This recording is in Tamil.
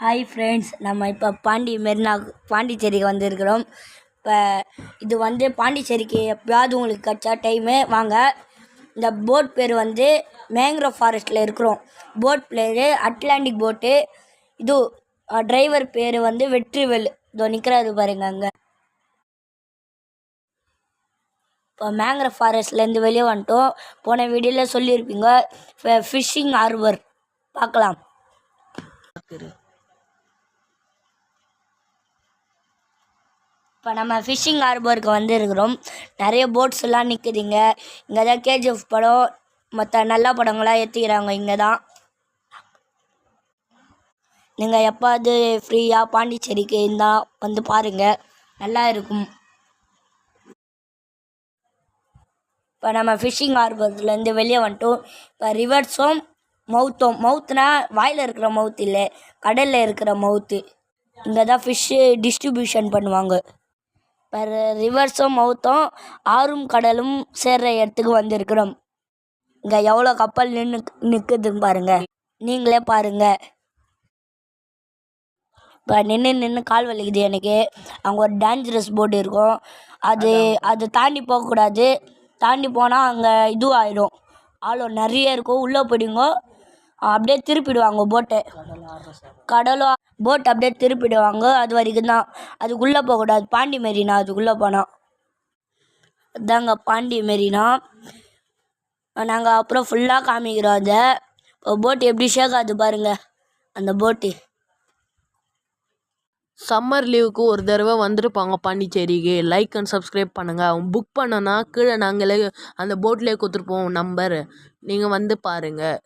ஹாய் ஃப்ரெண்ட்ஸ், நம்ம இப்போ பாண்டிச்சேரிக்கு வந்திருக்கிறோம். இப்போ இது பாண்டிச்சேரிக்கு எப்போயாவது உங்களுக்கு கிடச்சா டைமு வாங்க. இந்த போட் பேர் மேங்க்ரோவ் ஃபாரஸ்ட்டில் இருக்கிறோம். போட் பேர் அட்லாண்டிக் போட்டு. இது டிரைவர் பேர் வெற்றிவேல். இதோ நிற்கிறாரு பாருங்க அங்கே. இப்போ மேங்க்ரோவ் ஃபாரஸ்ட்லேருந்து வெளியே வந்துட்டோம். போன வீடியோவில் சொல்லியிருப்பீங்க ஃபிஷ்ஷிங் ஹார்பர் பார்க்கலாம். இப்போ நம்ம ஃபிஷ்ஷிங் ஹார்பருக்கு இருக்கிறோம். நிறைய போட்ஸ்லாம் நிற்குதுங்க. இங்கே தான் கேஜிஎஃப் படம் மற்ற நல்ல படங்களாம் ஏற்றிக்கிறாங்க. இங்கே தான் நீங்கள் எப்பாவது ஃப்ரீயாக பாண்டிச்சேரிக்கு இருந்தால் பாருங்கள், நல்லா இருக்கும். இப்போ நம்ம ஃபிஷ்ஷிங் ஹார்பர்லேருந்து வெளியே வந்துட்டோம். இப்போ ரிவர்ஸும் மவுத்துனா வாயில் இருக்கிற மவுத்து இல்லை, கடலில் இருக்கிற மவுத்து. இங்கே தான் ஃபிஷ்ஷு டிஸ்ட்ரிபியூஷன் பண்ணுவாங்க. இப்போ ரிவர்ஸும் ஆறும் கடலும் சேர்கிற இடத்துக்கு வந்திருக்கிறோம். இங்கே எவ்வளோ கப்பல் நிற்குதுன்னு பாருங்கள், நீங்களே பாருங்கள். இப்போ நின்று கால் வலிக்குது எனக்கு. அங்கே ஒரு டேஞ்சரஸ் போர்டு இருக்கும். அது தாண்டி போகக்கூடாது. தாண்டி போனால் அங்கே இதுவாகிடும். ஆழம் நிறைய இருக்கும். உள்ளே போயிடுங்க, அப்படியே திருப்பிடுவாங்க போட்டை. போட் அப்படியே திருப்பிடுவாங்க. அது வரைக்கும் தான், அதுக்குள்ளே போகக்கூடாது. பாண்டி மெரினா அதுக்குள்ளே போனால் அதாங்க பாண்டி மெரினா. நாங்கள் அப்புறம் ஃபுல்லாக காமிக்கிறோம். அதை போட்டு எப்படி ஷேக்காது பாருங்கள் அந்த போட்டு. சம்மர் லீவுக்கு ஒரு தடவை வந்துருப்பாங்க பாண்டிச்சேரிக்கு. லைக் அண்ட் சப்ஸ்கிரைப் பண்ணுங்கள். புக் பண்ணனா கீழே நாங்களே அந்த போட்லேயே கொடுத்துருப்போம் நம்பர். நீங்கள் பாருங்கள்.